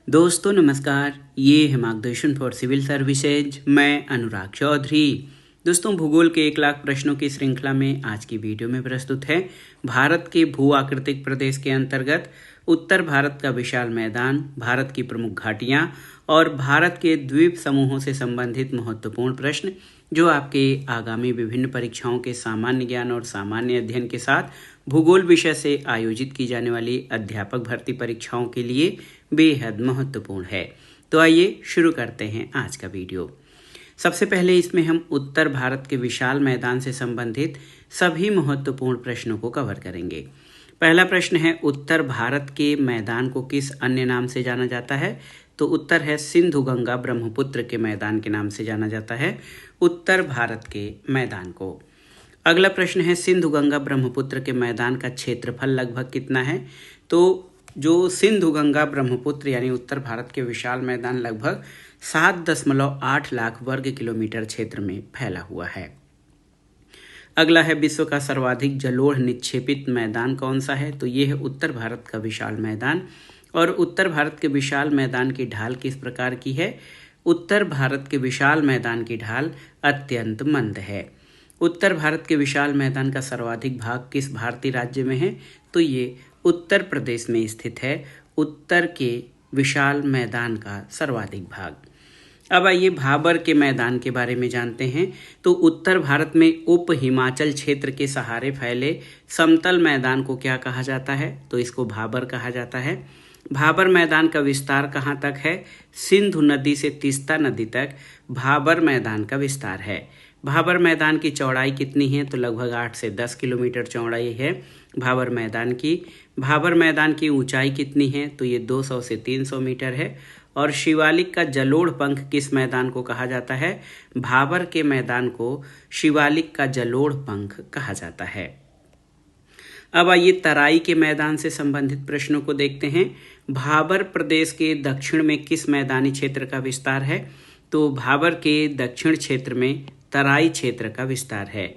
दोस्तों नमस्कार, ये है मार्गदर्शन फॉर सिविल सर्विसेज। मैं अनुराग चौधरी। दोस्तों, भूगोल के 1 लाख प्रश्नों की श्रृंखला में आज की वीडियो में प्रस्तुत है भारत के भू आकृतिक प्रदेश के अंतर्गत उत्तर भारत का विशाल मैदान, भारत की प्रमुख घाटियाँ और भारत के द्वीप समूहों से संबंधित महत्वपूर्ण प्रश्न, जो आपके आगामी विभिन्न परीक्षाओं के सामान्य ज्ञान और सामान्य अध्ययन के साथ भूगोल विषय से आयोजित की जाने वाली अध्यापक भर्ती परीक्षाओं के लिए बेहद महत्वपूर्ण है। तो आइए शुरू करते हैं आज का वीडियो। सबसे पहले इसमें हम उत्तर भारत के विशाल मैदान से संबंधित सभी महत्वपूर्ण प्रश्नों को कवर करेंगे। पहला प्रश्न है, उत्तर भारत के मैदान को किस अन्य नाम से जाना जाता है? तो उत्तर है सिंधु गंगा ब्रह्मपुत्र के मैदान के नाम से जाना जाता है उत्तर भारत के मैदान को। अगला प्रश्न है, सिंधु गंगा ब्रह्मपुत्र के मैदान का क्षेत्रफल लगभग कितना है? तो जो सिंधु गंगा ब्रह्मपुत्र यानी उत्तर भारत के विशाल मैदान लगभग 7.8 लाख वर्ग किलोमीटर क्षेत्र में फैला हुआ है। अगला है, विश्व का सर्वाधिक जलोढ़ निक्षेपित मैदान कौन सा है? तो ये है उत्तर भारत का विशाल मैदान। और उत्तर भारत के विशाल मैदान की ढाल किस प्रकार की है? उत्तर भारत के विशाल मैदान की ढाल अत्यंत मंद है। उत्तर भारत के विशाल मैदान का सर्वाधिक भाग किस भारतीय राज्य में है? तो ये उत्तर प्रदेश में स्थित है उत्तर के विशाल मैदान का सर्वाधिक भाग। अब आइए भाबर के मैदान के बारे में जानते हैं। तो उत्तर भारत में उप हिमाचल क्षेत्र के सहारे फैले समतल मैदान को क्या कहा जाता है? तो इसको भाबर कहा जाता है। भाबर मैदान का विस्तार कहाँ तक है? सिंधु नदी से तीस्ता नदी तक भाबर मैदान का विस्तार है। भाबर मैदान की चौड़ाई कितनी है? तो लगभग 8 से 10 किलोमीटर चौड़ाई है भाबर मैदान की। भाबर मैदान की ऊंचाई कितनी है? तो ये 200 से 300 मीटर है। और शिवालिक का जलोढ़ पंख किस मैदान को कहा जाता है? भाबर के मैदान को शिवालिक का जलोढ़ पंख कहा जाता है। अब आइए तराई के मैदान से संबंधित प्रश्नों को देखते हैं। भाबर प्रदेश के दक्षिण में किस मैदानी क्षेत्र का विस्तार है? तो भाबर के दक्षिण क्षेत्र में तराई क्षेत्र का विस्तार है।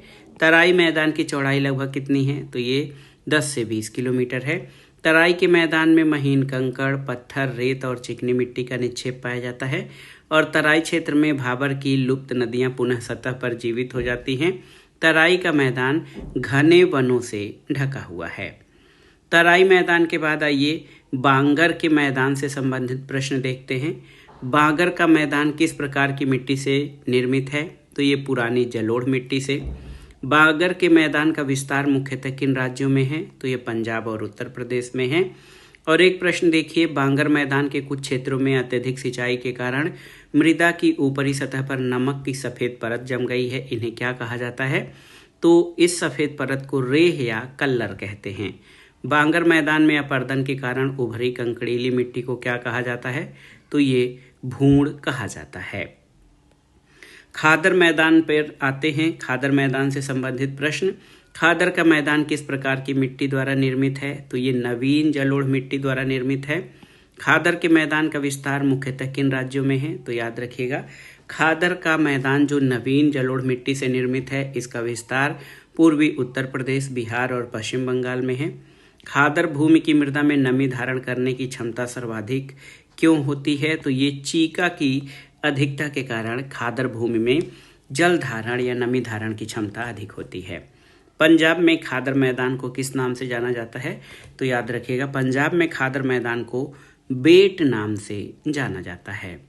तराई मैदान की चौड़ाई लगभग कितनी है? तो ये 10 से 20 किलोमीटर है। तराई के मैदान में महीन कंकड़, पत्थर, रेत और चिकनी मिट्टी का निक्षेप पाया जाता है। और तराई क्षेत्र में भाबर की लुप्त नदियां पुनः सतह पर जीवित हो जाती हैं। तराई का मैदान घने वनों से ढका हुआ है। तराई मैदान के बाद आइए बांगर के मैदान से संबंधित प्रश्न देखते हैं। बांगर का मैदान किस प्रकार की मिट्टी से निर्मित है? तो ये पुरानी जलोढ़ मिट्टी से। बांगर के मैदान का विस्तार मुख्यतः किन राज्यों में है? तो ये पंजाब और उत्तर प्रदेश में है। और एक प्रश्न देखिए, बांगर मैदान के कुछ क्षेत्रों में अत्यधिक सिंचाई के कारण मृदा की ऊपरी सतह पर नमक की सफ़ेद परत जम गई है। इन्हें क्या कहा जाता है? तो इस सफ़ेद परत को रेह या कल्लर कहते हैं। बांगर मैदान में अपर्दन के कारण उभरी कंकड़ीली मिट्टी को क्या कहा जाता है? तो ये भूण कहा जाता है। खादर मैदान पर आते हैं। खादर मैदान से संबंधित प्रश्न। खादर का मैदान किस प्रकार की मिट्टी द्वारा निर्मित है? तो ये नवीन जलोढ़ मिट्टी द्वारा निर्मित है। खादर के मैदान का विस्तार मुख्यतः किन राज्यों में है? तो याद रखिएगा, खादर का मैदान जो नवीन जलोढ़ मिट्टी से निर्मित है, इसका विस्तार पूर्वी उत्तर प्रदेश, बिहार और पश्चिम बंगाल में है। खादर भूमि की मृदा में नमी धारण करने की क्षमता सर्वाधिक क्यों होती है? तो ये चीका की अधिकता के कारण खादर भूमि में जल धारण या नमी धारण की क्षमता अधिक होती है। पंजाब में खादर मैदान को किस नाम से जाना जाता है? तो याद रखिएगा, पंजाब में खादर मैदान को बेट नाम से जाना जाता है।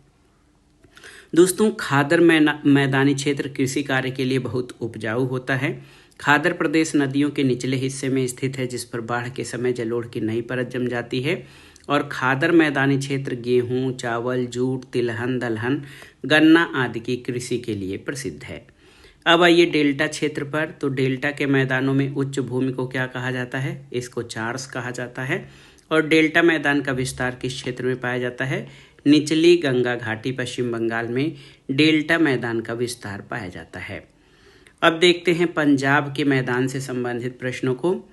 दोस्तों, खादर मैदानी क्षेत्र कृषि कार्य के लिए बहुत उपजाऊ होता है। खादर प्रदेश नदियों के निचले हिस्से में स्थित है, जिस पर बाढ़ के समय जलोढ़ की नई परत जम जाती है। और खादर मैदानी क्षेत्र गेहूं, चावल, जूट, तिलहन, दलहन, गन्ना आदि की कृषि के लिए प्रसिद्ध है। अब आइए डेल्टा क्षेत्र पर। तो डेल्टा के मैदानों में उच्च भूमि को क्या कहा जाता है? इसको चार्स कहा जाता है। और डेल्टा मैदान का विस्तार किस क्षेत्र में पाया जाता है? निचली गंगा घाटी, पश्चिम बंगाल में डेल्टा मैदान का विस्तार पाया जाता है। अब देखते हैं पंजाब के मैदान से संबंधित प्रश्नों को।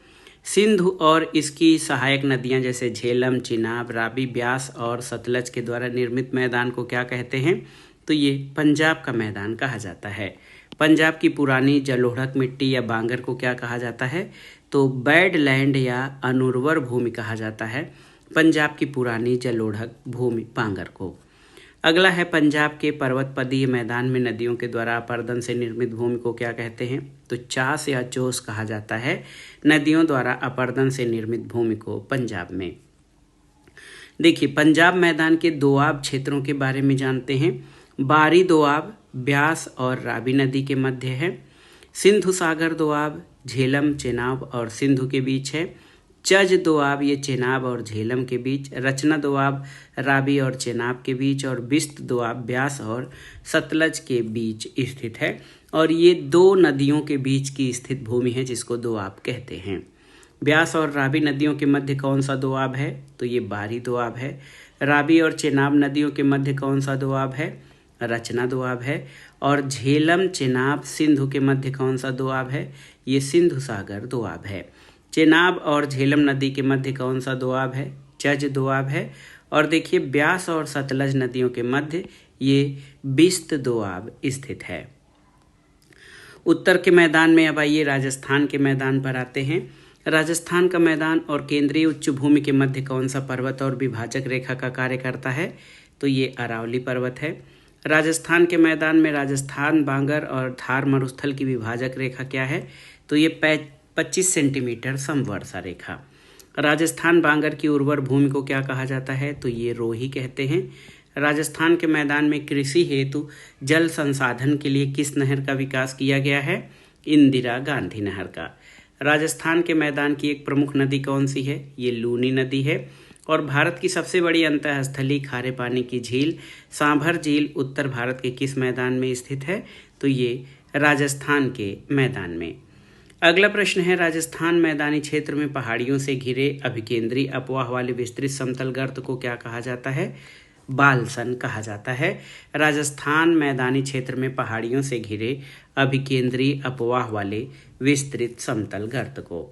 सिंधु और इसकी सहायक नदियां जैसे झेलम, चिनाब, रावी, ब्यास और सतलज के द्वारा निर्मित मैदान को क्या कहते हैं? तो ये पंजाब का मैदान कहा जाता है। पंजाब की पुरानी जलोढ़क मिट्टी या बांगर को क्या कहा जाता है? तो बैड लैंड या अनुर्वर भूमि कहा जाता है। पंजाब की पुरानी जलोढ़क भूमि बांगर को। अगला है पंजाब के पर्वतपदीय मैदान में नदियों के द्वारा अपर्दन से निर्मित भूमि को क्या कहते हैं? तो चास या चोस कहा जाता है नदियों द्वारा अपर्दन से निर्मित भूमि को पंजाब में। देखिए, पंजाब मैदान के दोआब क्षेत्रों के बारे में जानते हैं। बारी दोआब ब्यास और रावी नदी के मध्य है। सिंधु सागर दोआब झेलम, चेनाब और सिंधु के बीच है। चज दोआब ये चेनाब और झेलम के बीच। रचना दोआब रावी और चेनाब के बीच। और बिस्त दोआब ब्यास और सतलज के बीच स्थित है। और ये दो नदियों के बीच की स्थित भूमि है जिसको दोआब कहते हैं। ब्यास और रावी नदियों के मध्य कौन सा दोआब है? तो ये बारी दोआब है। रावी और चेनाब नदियों के मध्य कौन सा दोआब है? रचना दोआब है। और झेलम, चेनाब, सिंधु के मध्य कौन सा दोआब है? ये सिंधु सागर दोआब है। चेनाब और झेलम नदी के मध्य कौन सा दोआब है? चज दोआब है। और देखिए, ब्यास और सतलज नदियों के मध्य ये बिस्त दोआब स्थित है। उत्तर के मैदान में अब आइए राजस्थान के मैदान पर आते हैं। राजस्थान का मैदान और केंद्रीय उच्च भूमि के मध्य कौन सा पर्वत और विभाजक रेखा का कार्य करता है? तो ये अरावली पर्वत है। राजस्थान के मैदान में राजस्थान, बांगर और थार मरुस्थल की विभाजक रेखा क्या है? तो ये 25 सेंटीमीटर समवर्षा रेखा। राजस्थान बांगर की उर्वर भूमि को क्या कहा जाता है? तो ये रोही कहते हैं। राजस्थान के मैदान में कृषि हेतु जल संसाधन के लिए किस नहर का विकास किया गया है? इंदिरा गांधी नहर का। राजस्थान के मैदान की एक प्रमुख नदी कौन सी है? ये लूनी नदी है। और भारत की सबसे बड़ी अंतःस्थलीय खारे पानी की झील सांभर झील उत्तर भारत के किस मैदान में स्थित है? तो ये राजस्थान के मैदान में। अगला प्रश्न है, राजस्थान मैदानी क्षेत्र में पहाड़ियों से घिरे अभिकेंद्री अपवाह वाले विस्तृत समतल गर्त को क्या कहा जाता है? बालसन कहा जाता है। राजस्थान मैदानी क्षेत्र में पहाड़ियों से घिरे अभिकेंद्री अपवाह वाले विस्तृत समतल गर्त को।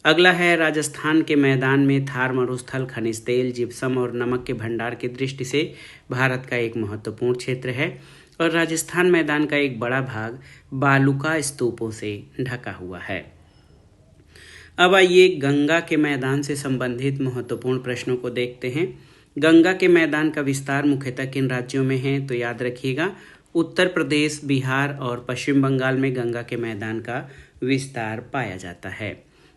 अगला है, राजस्थान के मैदान में थार मरुस्थल खनिज तेल, जिप्सम और नमक के भंडार की दृष्टि से भारत का एक महत्वपूर्ण क्षेत्र है। और राजस्थान मैदान का एक बड़ा भाग बालुका स्तूपों से ढका हुआ है। अब आइए गंगा के मैदान से संबंधित महत्वपूर्ण प्रश्नों को देखते हैं। गंगा के मैदान का विस्तार मुख्यतः किन राज्यों में है? तो याद रखिएगा, उत्तर प्रदेश, बिहार और पश्चिम बंगाल में गंगा के मैदान का विस्तार पाया जाता है।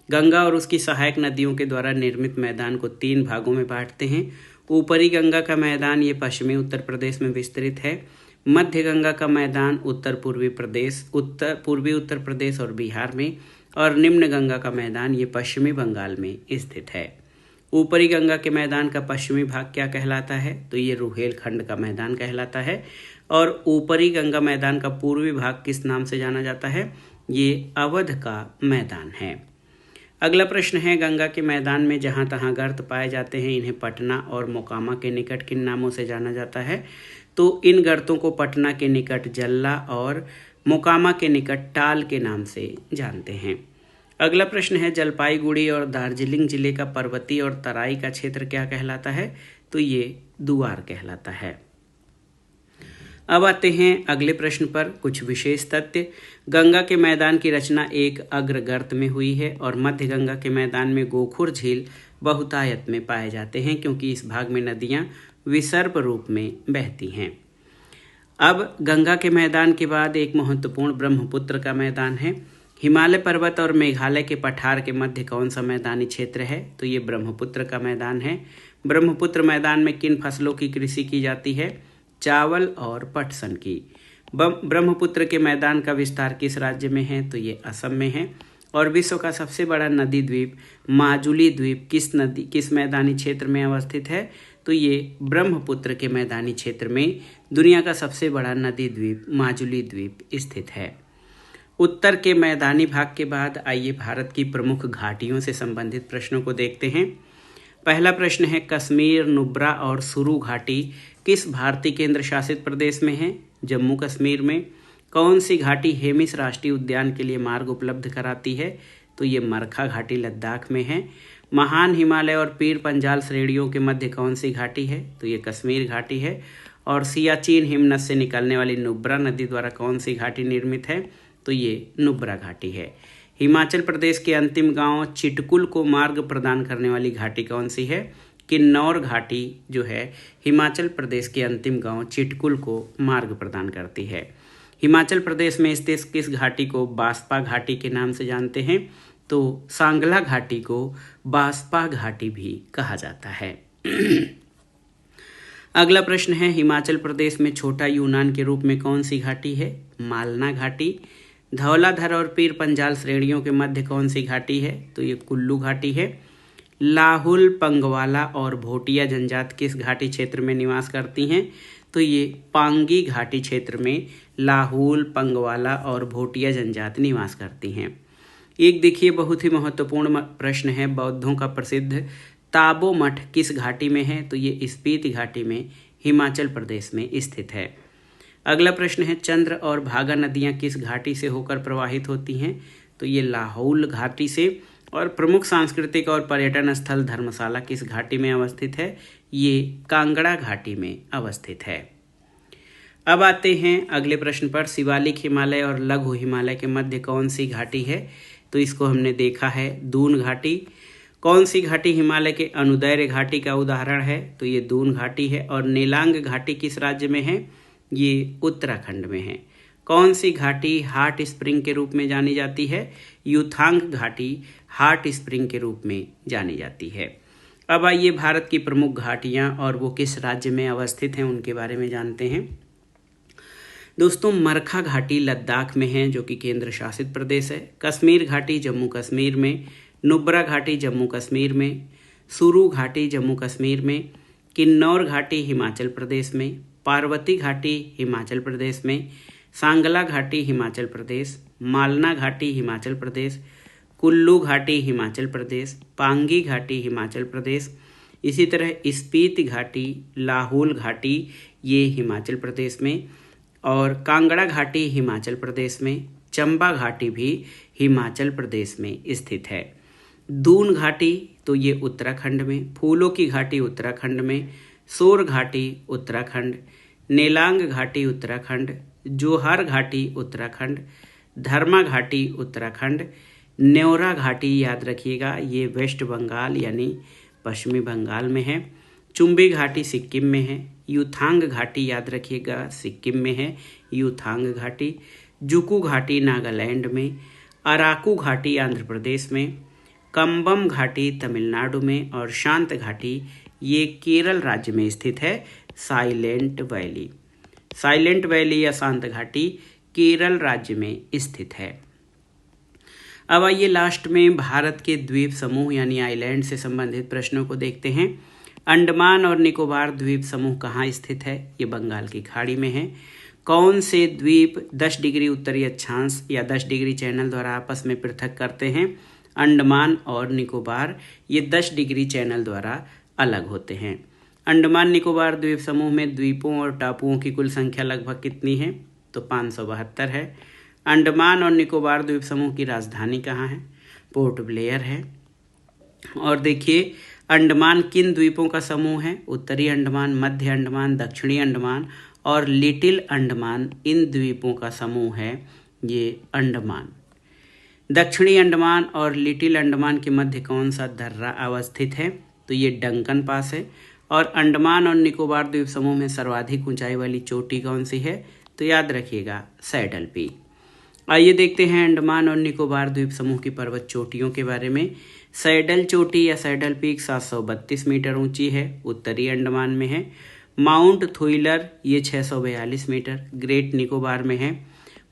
गंगा और उसकी सहायक नदियों के द्वारा निर्मित मैदान को 3 भागों में बांटते हैं। ऊपरी गंगा का मैदान ये पश्चिमी उत्तर प्रदेश में विस्तृत है। मध्य गंगा का मैदान उत्तर पूर्वी उत्तर प्रदेश और बिहार में। और निम्न गंगा का मैदान ये पश्चिमी बंगाल में स्थित है। ऊपरी गंगा के मैदान का पश्चिमी भाग क्या कहलाता है? तो ये रुहेलखंड का मैदान कहलाता है। और ऊपरी गंगा मैदान का पूर्वी भाग किस नाम से जाना जाता है? ये अवध का मैदान है। अगला प्रश्न है, गंगा के मैदान में जहाँ तहाँ गर्त पाए जाते हैं, इन्हें पटना और मोकामा के निकट किन नामों से जाना जाता है? तो इन गर्तों को पटना के निकट जल्ला और मोकामा के निकट टाल के नाम से जानते हैं। अगला प्रश्न है, जलपाईगुड़ी और दार्जिलिंग जिले का पर्वतीय और तराई का क्षेत्र क्या कहलाता है? तो ये दुआर कहलाता है। अब आते हैं अगले प्रश्न पर, कुछ विशेष तथ्य। गंगा के मैदान की रचना एक अग्र गर्त में हुई है। और मध्य गंगा के मैदान में गोखुर झील बहुतायत में पाए जाते हैं, क्योंकि इस भाग में नदियां विसर्प रूप में बहती हैं। अब गंगा के मैदान के बाद एक महत्वपूर्ण ब्रह्मपुत्र का मैदान है। हिमालय पर्वत और मेघालय के पठार के मध्य कौन सा मैदानी क्षेत्र है? तो ये ब्रह्मपुत्र का मैदान है। ब्रह्मपुत्र मैदान में किन फसलों की कृषि की जाती है? चावल और पटसन की। ब्रह्मपुत्र के मैदान का विस्तार किस राज्य में है? तो ये असम में है। और विश्व का सबसे बड़ा नदी द्वीप माजुली द्वीप किस मैदानी क्षेत्र में अवस्थित है? तो ये ब्रह्मपुत्र के मैदानी क्षेत्र में दुनिया का सबसे बड़ा नदी द्वीप माजुली द्वीप स्थित है। उत्तर के मैदानी भाग के बाद आइए भारत की प्रमुख घाटियों से संबंधित प्रश्नों को देखते हैं। पहला प्रश्न है, कश्मीर, नुब्रा और सुरू घाटी किस भारतीय केंद्र शासित प्रदेश में है? जम्मू कश्मीर में। कौन सी घाटी हेमिस राष्ट्रीय उद्यान के लिए मार्ग उपलब्ध कराती है? तो ये मरखा घाटी लद्दाख में है। महान हिमालय और पीर पंजाल श्रेणियों के मध्य कौन सी घाटी है? तो ये कश्मीर घाटी है। और सियाचिन हिमनद से निकलने वाली नुब्रा नदी द्वारा कौन सी घाटी निर्मित है? तो ये नुब्रा घाटी है। हिमाचल प्रदेश के अंतिम गांव चिटकुल को मार्ग प्रदान करने वाली घाटी कौन सी है? किन्नौर घाटी जो है हिमाचल प्रदेश के अंतिम गांव चिटकुल को मार्ग प्रदान करती है। हिमाचल प्रदेश में स्थित किस घाटी को बास्पा घाटी के नाम से जानते हैं? तो सांगला घाटी को बास्पा घाटी भी कहा जाता है। अगला प्रश्न है, हिमाचल प्रदेश में छोटा यूनान के रूप में कौन सी घाटी है? मालना घाटी। धौलाधर और पीर पंजाल श्रेणियों के मध्य कौन सी घाटी है? तो ये कुल्लू घाटी है। लाहुल, पंगवाला और भोटिया जनजाति किस घाटी क्षेत्र में निवास करती हैं? तो ये पांगी घाटी क्षेत्र में लाहुल, पंगवाला और भोटिया जनजाति निवास करती हैं। एक देखिए बहुत ही महत्वपूर्ण प्रश्न है, बौद्धों का प्रसिद्ध ताबो मठ किस घाटी में है? तो ये स्पीति घाटी में हिमाचल प्रदेश में स्थित है। अगला प्रश्न है, चंद्र और भागा नदियाँ किस घाटी से होकर प्रवाहित होती हैं? तो ये लाहौल घाटी से। और प्रमुख सांस्कृतिक और पर्यटन स्थल धर्मशाला किस घाटी में अवस्थित है? ये कांगड़ा घाटी में अवस्थित है। अब आते हैं अगले प्रश्न पर, शिवालिक हिमालय और लघु हिमालय के मध्य कौन सी घाटी है? तो इसको हमने देखा है दून घाटी। कौन सी घाटी हिमालय के अनुदैर्य घाटी का उदाहरण है? तो ये दून घाटी है। और नीलांग घाटी किस राज्य में है? ये उत्तराखंड में है। कौन सी घाटी हॉट स्प्रिंग के रूप में जानी जाती है? युथांग घाटी हॉट स्प्रिंग के रूप में जानी जाती है। अब आइए भारत की प्रमुख घाटियाँ और वो किस राज्य में अवस्थित हैं उनके बारे में जानते हैं। दोस्तों, मरखा घाटी लद्दाख में है जो कि केंद्र शासित प्रदेश है। कश्मीर घाटी जम्मू कश्मीर में, नुब्रा घाटी जम्मू कश्मीर में, सुरू घाटी जम्मू कश्मीर में, किन्नौर घाटी हिमाचल प्रदेश में, पार्वती घाटी हिमाचल प्रदेश में, सांगला घाटी हिमाचल प्रदेश, मालना घाटी हिमाचल प्रदेश, कुल्लू घाटी हिमाचल प्रदेश, पांगी घाटी हिमाचल प्रदेश, इसी तरह स्पीति घाटी, लाहौल घाटी ये हिमाचल प्रदेश में, और कांगड़ा घाटी हिमाचल प्रदेश में, चंबा घाटी भी हिमाचल प्रदेश में स्थित है। दून घाटी तो ये उत्तराखंड में, फूलों की घाटी उत्तराखंड में, सोर घाटी उत्तराखंड, नेलांग घाटी उत्तराखंड, जोहार घाटी उत्तराखंड, धर्मा घाटी उत्तराखंड, न्योरा घाटी याद रखिएगा ये वेस्ट बंगाल यानी पश्चिमी बंगाल में है, चुम्बी घाटी सिक्किम में है, युथांग घाटी याद रखिएगा सिक्किम में है युथांग घाटी, जुकू घाटी नागालैंड में, अराकू घाटी आंध्र प्रदेश में, कंबम घाटी तमिलनाडु में, और शांत घाटी ये केरल राज्य में स्थित है। साइलेंट वैली या शांत घाटी केरल राज्य में स्थित है। अब आइए लास्ट में भारत के द्वीप समूह यानी आइलैंड से संबंधित प्रश्नों को देखते हैं। अंडमान और निकोबार द्वीप समूह कहाँ स्थित है? ये बंगाल की खाड़ी में है। कौन से द्वीप 10 डिग्री उत्तरी अक्षांश या 10 डिग्री चैनल द्वारा आपस में पृथक करते हैं? अंडमान और निकोबार ये 10 डिग्री चैनल द्वारा अलग होते हैं। अंडमान निकोबार द्वीप समूह में द्वीपों और टापुओं की कुल संख्या लगभग कितनी है? तो 572 है। अंडमान और निकोबार द्वीप समूह की राजधानी कहाँ है? पोर्ट ब्लेयर है। और देखिए अंडमान किन द्वीपों का समूह है? उत्तरी अंडमान, मध्य अंडमान, दक्षिणी अंडमान और लिटिल अंडमान इन द्वीपों का समूह है ये अंडमान। दक्षिणी अंडमान और लिटिल अंडमान के मध्य कौन सा दर्रा अवस्थित है? तो ये डंकन पास है। और अंडमान और निकोबार द्वीप समूह में सर्वाधिक ऊंचाई वाली चोटी कौन सी है? तो याद रखिएगा सैडल पीक। आइए देखते हैं अंडमान और निकोबार द्वीप समूह की पर्वत चोटियों के बारे में। सैडल चोटी या सैडल पीक 732 मीटर ऊंची है, उत्तरी अंडमान में है। माउंट थुइलर ये 642 मीटर ग्रेट निकोबार में है।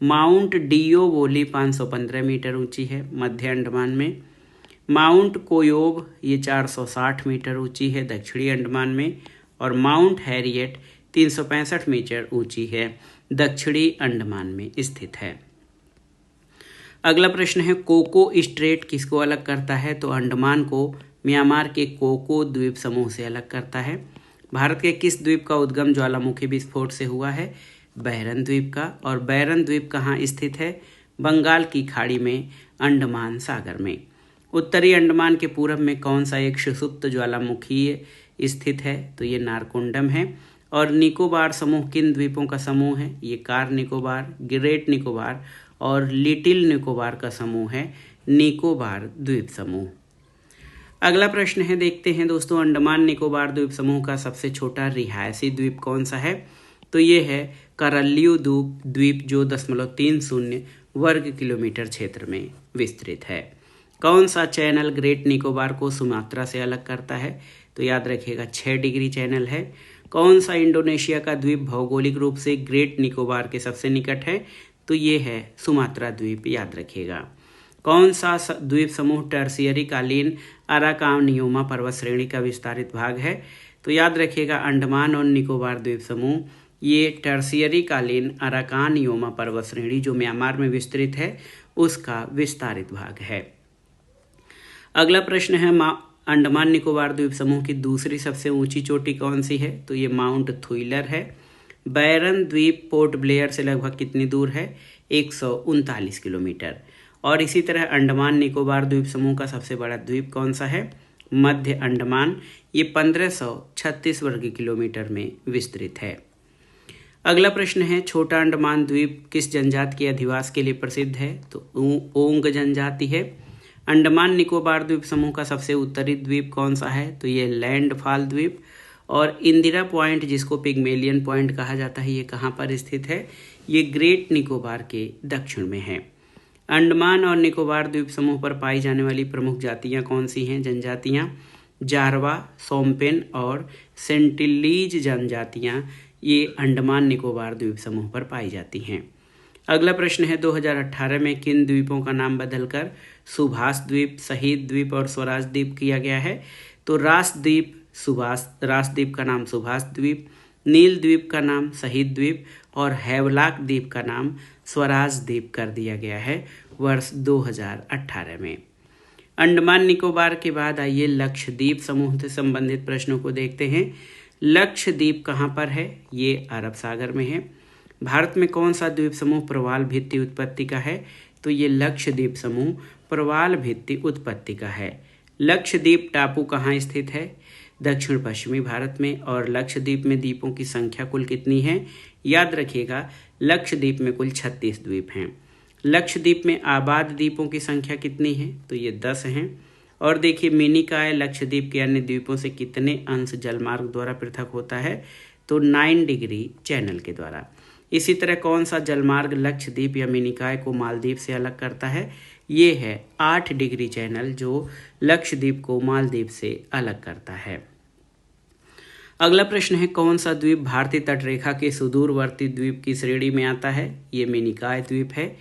माउंट डियोवोली 515 मीटर ऊंची है, मध्य अंडमान में। माउंट कोयोब ये 460 मीटर ऊंची है, दक्षिणी अंडमान में। और माउंट हैरियट 365 मीटर ऊंची है, दक्षिणी अंडमान में स्थित है। अगला प्रश्न है कोको स्ट्रेट किसको अलग करता है? तो अंडमान को म्यांमार के कोको द्वीप समूह से अलग करता है। भारत के किस द्वीप का उद्गम ज्वालामुखी विस्फोट से हुआ है? बैरन द्वीप का। और बैरन द्वीप कहाँ स्थित है? बंगाल की खाड़ी में, अंडमान सागर में। उत्तरी अंडमान के पूरब में कौन सा एक सुषुप्त ज्वालामुखी स्थित है? तो ये नारकोंडम है। और निकोबार समूह किन द्वीपों का समूह है? ये कार निकोबार, ग्रेट निकोबार और लिटिल निकोबार का समूह है निकोबार द्वीप समूह। अगला प्रश्न है, देखते हैं दोस्तों, अंडमान निकोबार द्वीप समूह का सबसे छोटा रिहायशी द्वीप कौन सा है? तो ये है करल्लियू द्वीप, जो 0.30 वर्ग किलोमीटर क्षेत्र में विस्तृत है। कौन सा चैनल ग्रेट निकोबार को सुमात्रा से अलग करता है? तो याद रखिएगा 6 डिग्री चैनल है। कौन सा इंडोनेशिया का द्वीप भौगोलिक रूप से ग्रेट निकोबार के सबसे निकट है? तो ये है सुमात्रा द्वीप, याद रखिएगा। कौन सा द्वीप समूह टर्शियरी कालीन अराकानियोमा पर्वत श्रेणी का विस्तारित भाग है? तो याद रखिएगा अंडमान और निकोबार द्वीप समूह ये टर्शियरी कालीन अराकानियोमा पर्वत श्रेणी जो म्यांमार में विस्तृत है उसका विस्तारित भाग है। अगला प्रश्न है, अंडमान निकोबार द्वीप समूह की दूसरी सबसे ऊंची चोटी कौन सी है? तो ये माउंट थुइलर है। बैरन द्वीप पोर्ट ब्लेयर से लगभग कितनी दूर है? 139 किलोमीटर। और इसी तरह अंडमान निकोबार द्वीप समूह का सबसे बड़ा द्वीप कौन सा है? मध्य अंडमान, ये 1536 वर्ग किलोमीटर में विस्तृत है। अगला प्रश्न है, छोटा अंडमान द्वीप किस जनजाति के अधिवास के लिए प्रसिद्ध है? तो ओंग जनजाति है। अंडमान निकोबार द्वीप समूह का सबसे उत्तरी द्वीप कौन सा है? तो ये लैंडफॉल द्वीप। और इंदिरा पॉइंट, जिसको पिग्मेलियन पॉइंट कहा जाता है, ये कहाँ पर स्थित है? ये ग्रेट निकोबार के दक्षिण में है। अंडमान और निकोबार द्वीप समूह पर पाई जाने वाली प्रमुख जातियाँ कौन सी हैं? जनजातियाँ जारवा, सोम्पेन और सेंटिलीज जनजातियाँ ये अंडमान निकोबार द्वीप समूह पर पाई जाती हैं। अगला प्रश्न है, 2018 में किन द्वीपों का नाम बदलकर सुभाष द्वीप, शहीद द्वीप और स्वराज द्वीप किया गया है? तो रास द्वीप का नाम सुभाष द्वीप, नील द्वीप का नाम शहीद द्वीप और हैवलाक द्वीप का नाम स्वराज द्वीप कर दिया गया है वर्ष 2018 में। अंडमान निकोबार के बाद आइए लक्षद्वीप समूह से संबंधित प्रश्नों को देखते हैं। लक्षद्वीप कहाँ पर है? ये अरब सागर में है। भारत में कौन सा द्वीप समूह प्रवाल भित्ति उत्पत्ति का है? तो ये लक्षद्वीप समूह प्रवाल भित्ति उत्पत्ति का है। लक्षद्वीप टापू कहाँ स्थित है? दक्षिण पश्चिमी भारत में। और लक्षद्वीप में द्वीपों की संख्या कुल कितनी है? याद रखिएगा लक्षद्वीप में कुल 36 द्वीप हैं। लक्षद्वीप में आबाद द्वीपों की संख्या कितनी है? तो ये 10 हैं। और देखिए मेनिकाय लक्षद्वीप के अन्य द्वीपों से कितने अंश जलमार्ग द्वारा पृथक होता है? तो 9 डिग्री चैनल के द्वारा। इसी तरह कौन सा जलमार्ग लक्षद्वीप या मेनिकाय को मालदीव से अलग करता है? ये है 8 डिग्री चैनल जो लक्षद्वीप को मालदीव से अलग करता है। अगला प्रश्न है, कौन सा द्वीप भारतीय तटरेखा के सुदूरवर्ती द्वीप की श्रेणी में आता है? ये मेनिकाय द्वीप है।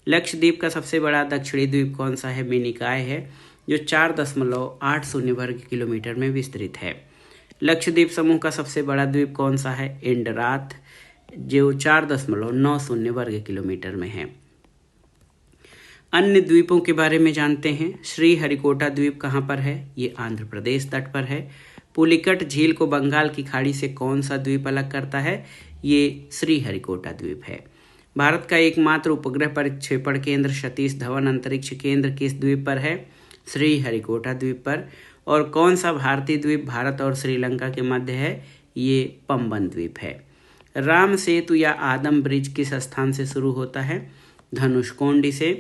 लक्षद्वीप का सबसे बड़ा दक्षिणी द्वीप कौन सा है? मेनिकाय है, जो 4.80 वर्ग किलोमीटर में विस्तृत है। लक्षद्वीप समूह का सबसे बड़ा द्वीप कौन सा है? एंडराथ, जो 4.90 वर्ग किलोमीटर में है। अन्य द्वीपों के बारे में जानते हैं। श्रीहरिकोटा द्वीप कहाँ पर है? ये आंध्र प्रदेश तट पर है। पुलिकट झील को बंगाल की खाड़ी से कौन सा द्वीप अलग करता है? ये श्रीहरिकोटा द्वीप है। भारत का एकमात्र उपग्रह प्रक्षेपण केंद्र सतीश धवन अंतरिक्ष केंद्र किस द्वीप पर है? श्रीहरिकोटा द्वीप पर। और कौन सा भारतीय द्वीप भारत और श्रीलंका के मध्य है? ये पंबन द्वीप है। राम सेतु या आदम ब्रिज किस स्थान से शुरू होता है? धनुषकोडी से।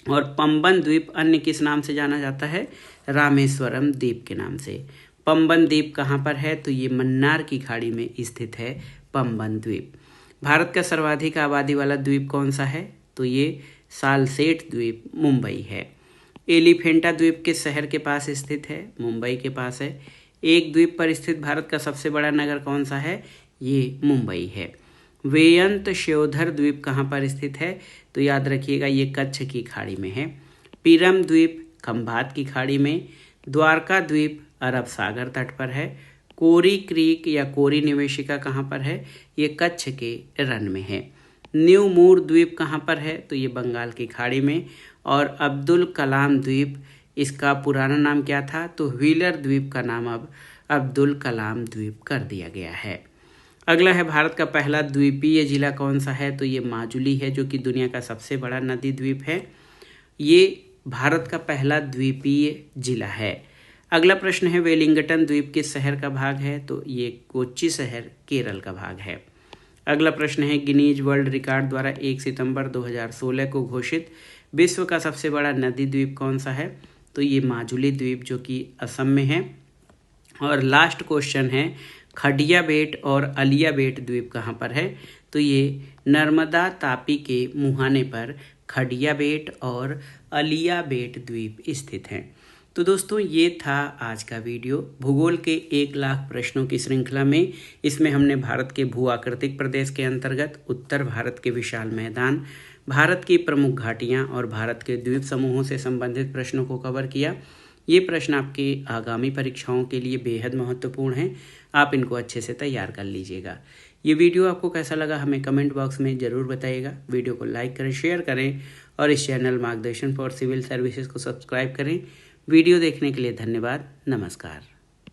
और पंबन द्वीप अन्य किस नाम से जाना जाता है? रामेश्वरम द्वीप के नाम से। पंबन द्वीप कहाँ पर है? तो ये मन्नार की खाड़ी में स्थित है पंबन द्वीप। भारत का सर्वाधिक आबादी वाला द्वीप कौन सा है? तो ये सालसेट द्वीप मुंबई है। एलिफेंटा द्वीप किस शहर के पास स्थित है? मुंबई के पास है। एक द्वीप पर स्थित भारत का सबसे बड़ा नगर कौन सा है? ये मुंबई है। वेयंत श्योधर द्वीप कहाँ पर स्थित है? तो याद रखिएगा ये कच्छ की खाड़ी में है। पीरम द्वीप खंभात की खाड़ी में। द्वारका द्वीप अरब सागर तट पर है। कोरी क्रीक या कोरी निवेशिका कहाँ पर है? ये कच्छ के रन में है। न्यू मूर द्वीप कहाँ पर है? तो ये बंगाल की खाड़ी में। और अब्दुल कलाम द्वीप, इसका पुराना नाम क्या था? तो व्हीलर द्वीप का नाम अब अब्दुल कलाम द्वीप कर दिया गया है। अगला है, भारत का पहला द्वीपीय जिला कौन सा है? तो ये माजुली है, जो कि दुनिया का सबसे बड़ा नदी द्वीप है। ये भारत का पहला द्वीपीय जिला है। अगला प्रश्न है, वेलिंगटन द्वीप किस शहर का भाग है? तो ये कोच्चि शहर केरल का भाग है। अगला प्रश्न है, गिनीज वर्ल्ड रिकॉर्ड द्वारा 1 सितंबर 2016 को घोषित विश्व का सबसे बड़ा नदी द्वीप कौन सा है? तो ये माजुली द्वीप जो कि असम में है। और लास्ट क्वेश्चन है खडिया बेट और अलिया बेट द्वीप कहाँ पर है, तो ये नर्मदा तापी के मुहाने पर खडिया बेट और अलिया बेट द्वीप स्थित हैं। तो दोस्तों ये था आज का वीडियो भूगोल के 1 लाख प्रश्नों की श्रृंखला में। इसमें हमने भारत के भू आकृतिक प्रदेश के अंतर्गत उत्तर भारत के विशाल मैदान, भारत की प्रमुख घाटियाँ और भारत के द्वीप समूहों से संबंधित प्रश्नों को कवर किया। ये प्रश्न आपके आगामी परीक्षाओं के लिए बेहद महत्वपूर्ण हैं, आप इनको अच्छे से तैयार कर लीजिएगा। ये वीडियो आपको कैसा लगा हमें कमेंट बॉक्स में ज़रूर बताइएगा। वीडियो को लाइक करें, शेयर करें और इस चैनल मार्गदर्शन फॉर सिविल सर्विसेज को सब्सक्राइब करें। वीडियो देखने के लिए धन्यवाद। नमस्कार।